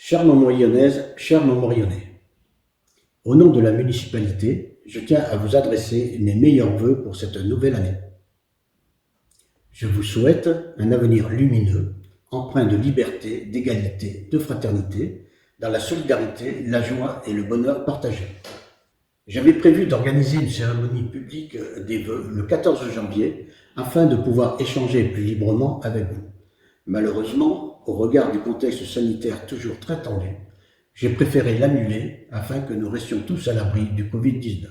Chère Montmorillonnaise, chère Montmorillonnais, au nom de la municipalité, je tiens à vous adresser mes meilleurs vœux pour cette nouvelle année. Je vous souhaite un avenir lumineux, empreint de liberté, d'égalité, de fraternité, dans la solidarité, la joie et le bonheur partagés. J'avais prévu d'organiser une cérémonie publique des vœux le 14 janvier afin de pouvoir échanger plus librement avec vous. Malheureusement, au regard du contexte sanitaire toujours très tendu, j'ai préféré l'annuler afin que nous restions tous à l'abri du Covid-19.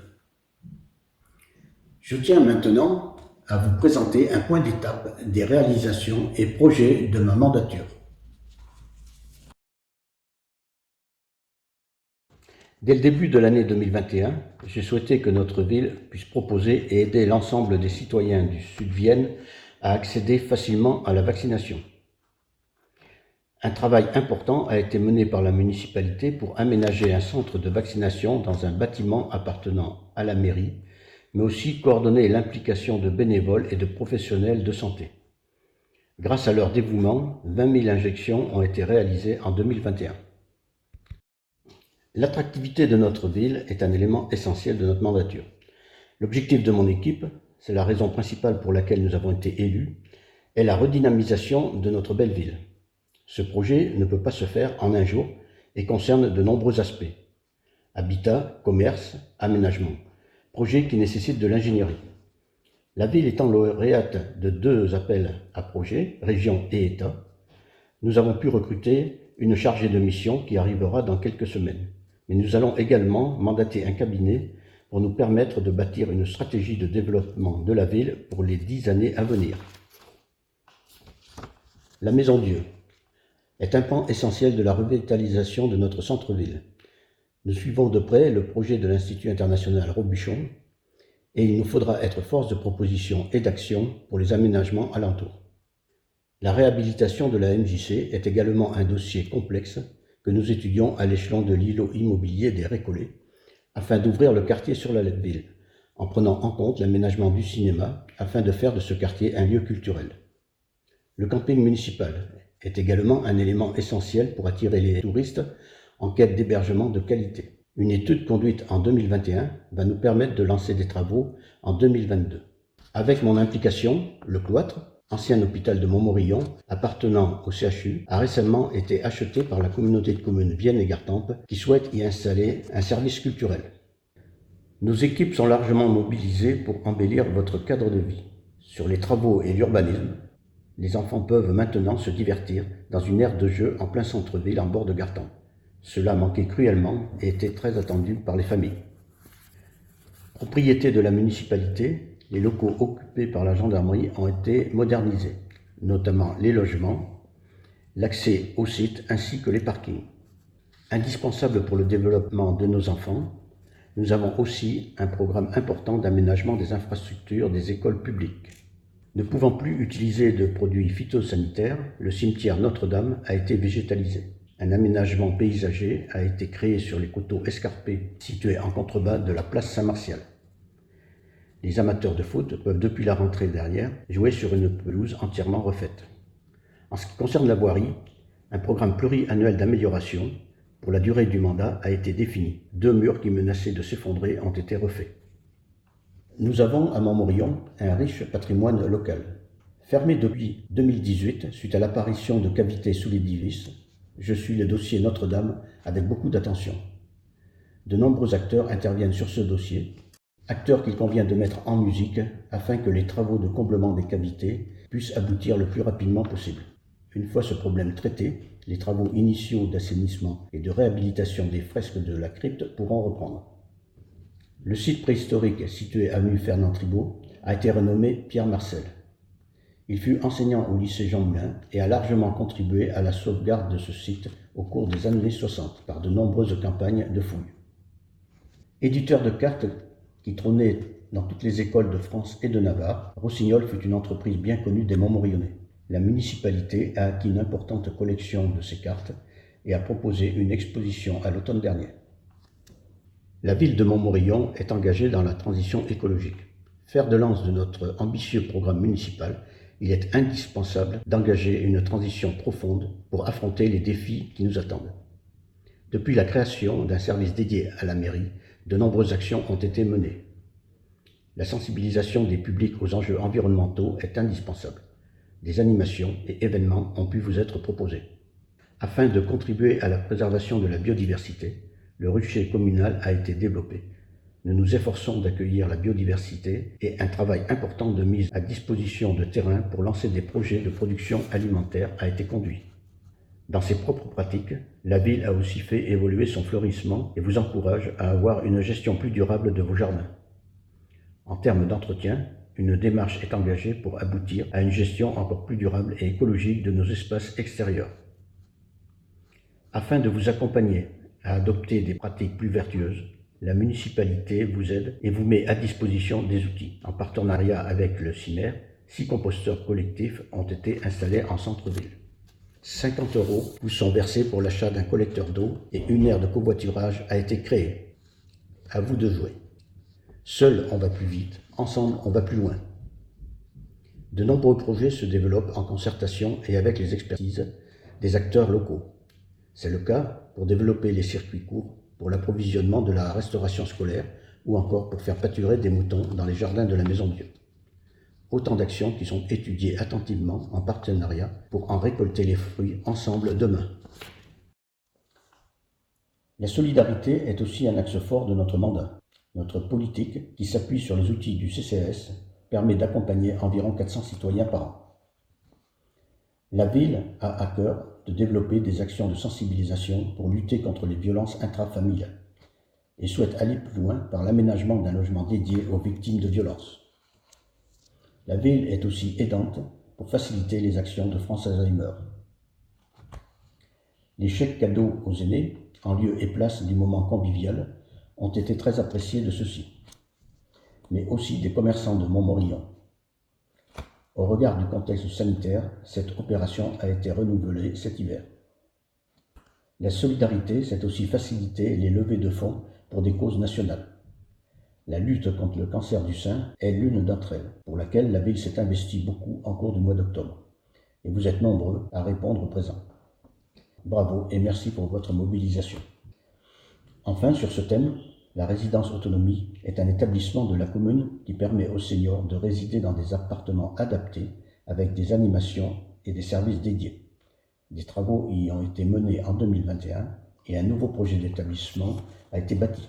Je tiens maintenant à vous présenter un point d'étape des réalisations et projets de ma mandature. Dès le début de l'année 2021, j'ai souhaité que notre ville puisse proposer et aider l'ensemble des citoyens du Sud-Vienne à accéder facilement à la vaccination. Un travail important a été mené par la municipalité pour aménager un centre de vaccination dans un bâtiment appartenant à la mairie, mais aussi coordonner l'implication de bénévoles et de professionnels de santé. Grâce à leur dévouement, 20 000 injections ont été réalisées en 2021. L'attractivité de notre ville est un élément essentiel de notre mandature. L'objectif de mon équipe, c'est la raison principale pour laquelle nous avons été élus, est la redynamisation de notre belle ville. Ce projet ne peut pas se faire en un jour et concerne de nombreux aspects. Habitat, commerce, aménagement. Projet qui nécessite de l'ingénierie. La ville étant lauréate de 2 appels à projets, région et État, nous avons pu recruter une chargée de mission qui arrivera dans quelques semaines. Mais nous allons également mandater un cabinet pour nous permettre de bâtir une stratégie de développement de la ville pour les 10 années à venir. La Maison Dieu est un pan essentiel de la revitalisation de notre centre-ville. Nous suivons de près le projet de l'Institut international Robuchon et il nous faudra être force de proposition et d'action pour les aménagements alentours. La réhabilitation de la MJC est également un dossier complexe que nous étudions à l'échelon de l'îlot immobilier des Récollets afin d'ouvrir le quartier sur la ville, en prenant en compte l'aménagement du cinéma afin de faire de ce quartier un lieu culturel. Le camping municipal est également un élément essentiel pour attirer les touristes en quête d'hébergement de qualité. Une étude conduite en 2021 va nous permettre de lancer des travaux en 2022. Avec mon implication, le cloître, ancien hôpital de Montmorillon, appartenant au CHU, a récemment été acheté par la communauté de communes Vienne et Gartempe qui souhaite y installer un service culturel. Nos équipes sont largement mobilisées pour embellir votre cadre de vie. Sur les travaux et l'urbanisme, les enfants peuvent maintenant se divertir dans une aire de jeu en plein centre-ville en bord de Gartempe. Cela manquait cruellement et était très attendu par les familles. Propriété de la municipalité, les locaux occupés par la gendarmerie ont été modernisés, notamment les logements, l'accès au site ainsi que les parkings. Indispensable pour le développement de nos enfants, nous avons aussi un programme important d'aménagement des infrastructures des écoles publiques. Ne pouvant plus utiliser de produits phytosanitaires, le cimetière Notre-Dame a été végétalisé. Un aménagement paysager a été créé sur les coteaux escarpés situés en contrebas de la place Saint-Martial. Les amateurs de foot peuvent depuis la rentrée dernière jouer sur une pelouse entièrement refaite. En ce qui concerne la voirie, un programme pluriannuel d'amélioration pour la durée du mandat a été défini. 2 murs qui menaçaient de s'effondrer ont été refaits. Nous avons à Montmorillon un riche patrimoine local. Fermé depuis 2018 suite à l'apparition de cavités sous l'édifice, je suis le dossier Notre-Dame avec beaucoup d'attention. De nombreux acteurs interviennent sur ce dossier, acteurs qu'il convient de mettre en musique afin que les travaux de comblement des cavités puissent aboutir le plus rapidement possible. Une fois ce problème traité, les travaux initiaux d'assainissement et de réhabilitation des fresques de la crypte pourront reprendre. Le site préhistorique situé avenue Fernand Tribault a été renommé Pierre Marcel. Il fut enseignant au lycée Jean Moulin et a largement contribué à la sauvegarde de ce site au cours des années 60 par de nombreuses campagnes de fouilles. Éditeur de cartes qui trônait dans toutes les écoles de France et de Navarre, Rossignol fut une entreprise bien connue des Montmorillonnais. La municipalité a acquis une importante collection de ces cartes et a proposé une exposition à l'automne dernier. La ville de Montmorillon est engagée dans la transition écologique. Fer de lance de notre ambitieux programme municipal, il est indispensable d'engager une transition profonde pour affronter les défis qui nous attendent. Depuis la création d'un service dédié à la mairie, de nombreuses actions ont été menées. La sensibilisation des publics aux enjeux environnementaux est indispensable. Des animations et événements ont pu vous être proposés. Afin de contribuer à la préservation de la biodiversité, le rucher communal a été développé. Nous nous efforçons d'accueillir la biodiversité et un travail important de mise à disposition de terrain pour lancer des projets de production alimentaire a été conduit. Dans ses propres pratiques, la ville a aussi fait évoluer son fleurissement et vous encourage à avoir une gestion plus durable de vos jardins. En termes d'entretien, une démarche est engagée pour aboutir à une gestion encore plus durable et écologique de nos espaces extérieurs. Afin de vous accompagner à adopter des pratiques plus vertueuses, la municipalité vous aide et vous met à disposition des outils. En partenariat avec le CIMER, 6 composteurs collectifs ont été installés en centre-ville. 50 € vous sont versés pour l'achat d'un collecteur d'eau et une aire de covoiturage a été créée. À vous de jouer. Seul on va plus vite, ensemble on va plus loin. De nombreux projets se développent en concertation et avec les expertises des acteurs locaux. C'est le cas pour développer les circuits courts, pour l'approvisionnement de la restauration scolaire ou encore pour faire pâturer des moutons dans les jardins de la Maison Dieu. Autant d'actions qui sont étudiées attentivement en partenariat pour en récolter les fruits ensemble demain. La solidarité est aussi un axe fort de notre mandat. Notre politique, qui s'appuie sur les outils du CCAS, permet d'accompagner environ 400 citoyens par an. La ville a à cœur de développer des actions de sensibilisation pour lutter contre les violences intrafamiliales et souhaite aller plus loin par l'aménagement d'un logement dédié aux victimes de violences. La ville est aussi aidante pour faciliter les actions de France Alzheimer. Les chèques cadeaux aux aînés, en lieu et place du moment convivial, ont été très appréciés de ceux-ci, mais aussi des commerçants de Montmorillon. Au regard du contexte sanitaire, cette opération a été renouvelée cet hiver. La solidarité, c'est aussi faciliter les levées de fonds pour des causes nationales. La lutte contre le cancer du sein est l'une d'entre elles, pour laquelle la ville s'est investie beaucoup en cours du mois d'octobre. Et vous êtes nombreux à répondre présent. Bravo et merci pour votre mobilisation. Enfin, sur ce thème, la résidence autonomie est un établissement de la commune qui permet aux seniors de résider dans des appartements adaptés avec des animations et des services dédiés. Des travaux y ont été menés en 2021 et un nouveau projet d'établissement a été bâti.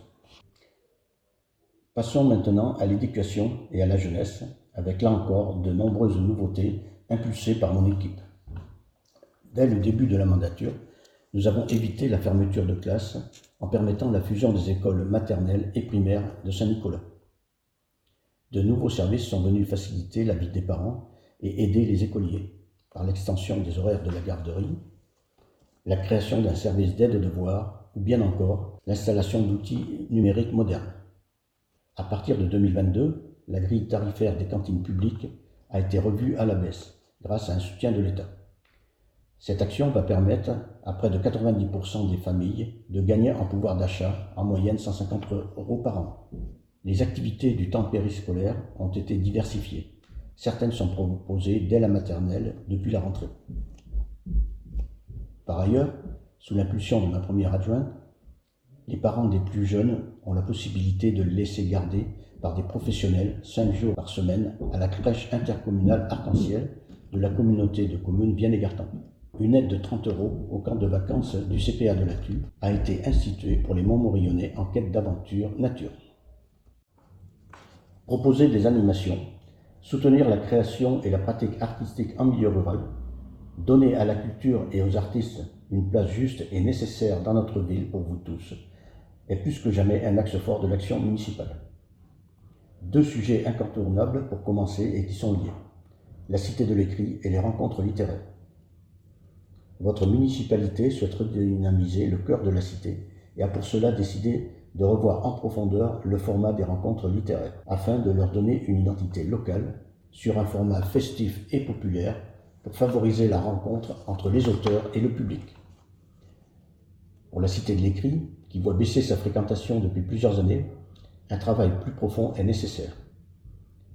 Passons maintenant à l'éducation et à la jeunesse, avec là encore de nombreuses nouveautés impulsées par mon équipe. Dès le début de la mandature, nous avons évité la fermeture de classes en permettant la fusion des écoles maternelles et primaires de Saint-Nicolas. De nouveaux services sont venus faciliter la vie des parents et aider les écoliers, par l'extension des horaires de la garderie, la création d'un service d'aide aux devoirs ou bien encore l'installation d'outils numériques modernes. À partir de 2022, la grille tarifaire des cantines publiques a été revue à la baisse grâce à un soutien de l'État. Cette action va permettre à près de 90% des familles de gagner en pouvoir d'achat, en moyenne 150 € par an. Les activités du temps périscolaire ont été diversifiées. Certaines sont proposées dès la maternelle depuis la rentrée. Par ailleurs, sous l'impulsion de ma première adjointe, les parents des plus jeunes ont la possibilité de les laisser garder par des professionnels 5 jours par semaine à la crèche intercommunale Arc-en-Ciel de la communauté de communes Vienne-et-Gartempe. Une aide de 30 € au camp de vacances du CPA de la Tue a été instituée pour les Montmorillonnais en quête d'aventure nature. Proposer des animations, soutenir la création et la pratique artistique en milieu rural, donner à la culture et aux artistes une place juste et nécessaire dans notre ville pour vous tous, est plus que jamais un axe fort de l'action municipale. 2 sujets incontournables pour commencer et qui sont liés, la Cité de l'écrit et les rencontres littéraires. Votre municipalité souhaite redynamiser le cœur de la cité et a pour cela décidé de revoir en profondeur le format des rencontres littéraires, afin de leur donner une identité locale sur un format festif et populaire pour favoriser la rencontre entre les auteurs et le public. Pour la Cité de l'écrit, qui voit baisser sa fréquentation depuis plusieurs années, un travail plus profond est nécessaire.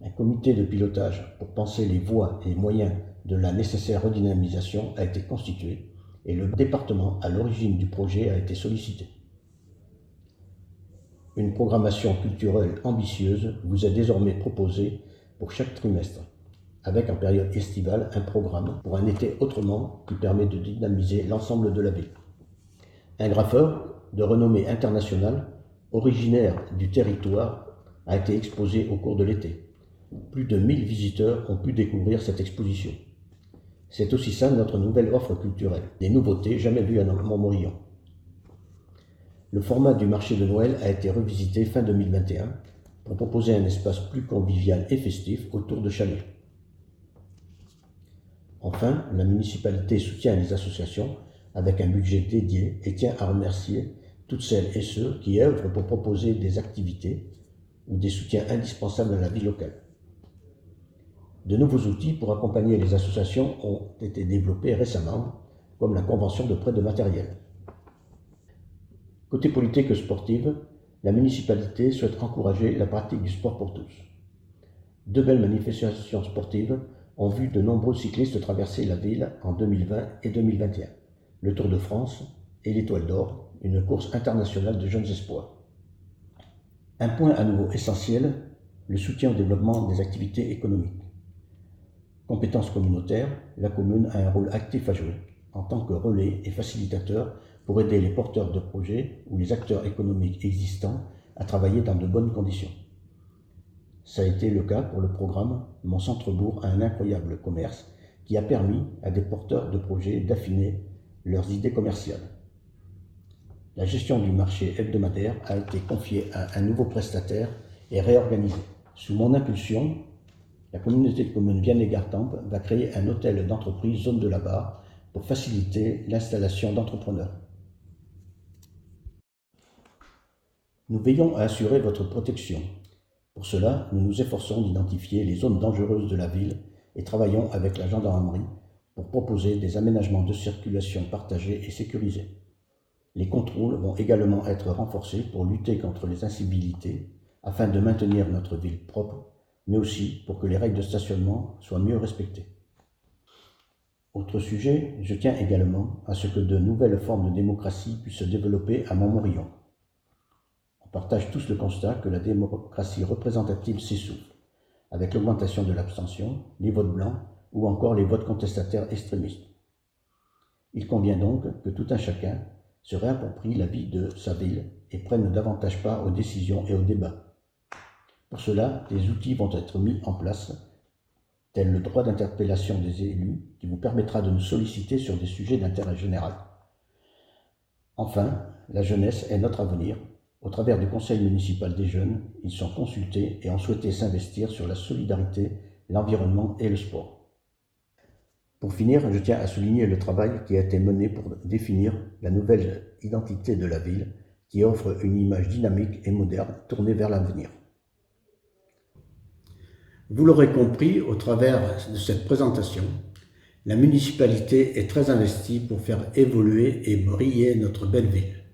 Un comité de pilotage pour penser les voies et moyens de la nécessaire redynamisation a été constitué et le département à l'origine du projet a été sollicité. Une programmation culturelle ambitieuse vous est désormais proposée pour chaque trimestre, avec en période estivale un programme pour un été autrement qui permet de dynamiser l'ensemble de la ville. Un graffeur de renommée internationale, originaire du territoire, a été exposé au cours de l'été. Plus de 1000 visiteurs ont pu découvrir cette exposition. C'est aussi ça notre nouvelle offre culturelle, des nouveautés jamais vues à Montmorillon. Le format du marché de Noël a été revisité fin 2021 pour proposer un espace plus convivial et festif autour de chalets. Enfin, la municipalité soutient les associations avec un budget dédié et tient à remercier toutes celles et ceux qui œuvrent pour proposer des activités ou des soutiens indispensables à la vie locale. De nouveaux outils pour accompagner les associations ont été développés récemment, comme la convention de prêt de matériel. Côté politique sportive, la municipalité souhaite encourager la pratique du sport pour tous. 2 belles manifestations sportives ont vu de nombreux cyclistes traverser la ville en 2020 et 2021. Le Tour de France et l'Étoile d'Or, une course internationale de jeunes espoirs. Un point à nouveau essentiel, le soutien au développement des activités économiques. Compétences communautaires, la commune a un rôle actif à jouer en tant que relais et facilitateur pour aider les porteurs de projets ou les acteurs économiques existants à travailler dans de bonnes conditions. Ça a été le cas pour le programme « Mon centre-bourg a un incroyable commerce » qui a permis à des porteurs de projets d'affiner leurs idées commerciales. La gestion du marché hebdomadaire a été confiée à un nouveau prestataire et réorganisée. Sous mon impulsion, la communauté de communes Vianney-Gartempe va créer un hôtel d'entreprise zone de la Barre pour faciliter l'installation d'entrepreneurs. Nous veillons à assurer votre protection. Pour cela, nous nous efforçons d'identifier les zones dangereuses de la ville et travaillons avec la gendarmerie pour proposer des aménagements de circulation partagés et sécurisés. Les contrôles vont également être renforcés pour lutter contre les incivilités afin de maintenir notre ville propre, mais aussi pour que les règles de stationnement soient mieux respectées. Autre sujet, je tiens également à ce que de nouvelles formes de démocratie puissent se développer à Montmorillon. On partage tous le constat que la démocratie représentative s'essouffle, avec l'augmentation de l'abstention, les votes blancs ou encore les votes contestataires extrémistes. Il convient donc que tout un chacun se réapproprie la vie de sa ville et prenne davantage part aux décisions et aux débats. Pour cela, des outils vont être mis en place, tel le droit d'interpellation des élus, qui vous permettra de nous solliciter sur des sujets d'intérêt général. Enfin, la jeunesse est notre avenir. Au travers du Conseil municipal des jeunes, ils sont consultés et ont souhaité s'investir sur la solidarité, l'environnement et le sport. Pour finir, je tiens à souligner le travail qui a été mené pour définir la nouvelle identité de la ville, qui offre une image dynamique et moderne tournée vers l'avenir. Vous l'aurez compris au travers de cette présentation, la municipalité est très investie pour faire évoluer et briller notre belle ville.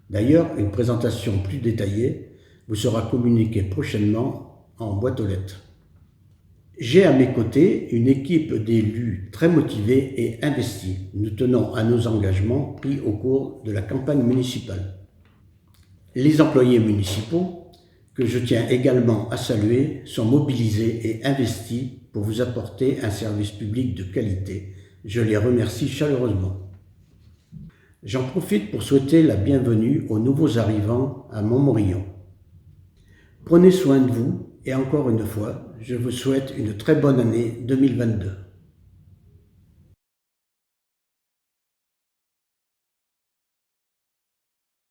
D'ailleurs, une présentation plus détaillée vous sera communiquée prochainement en boîte aux lettres. J'ai à mes côtés une équipe d'élus très motivés et investis. Nous tenons à nos engagements pris au cours de la campagne municipale. Les employés municipaux, que je tiens également à saluer, sont mobilisés et investis pour vous apporter un service public de qualité. Je les remercie chaleureusement. J'en profite pour souhaiter la bienvenue aux nouveaux arrivants à Montmorillon. Prenez soin de vous et encore une fois, je vous souhaite une très bonne année 2022.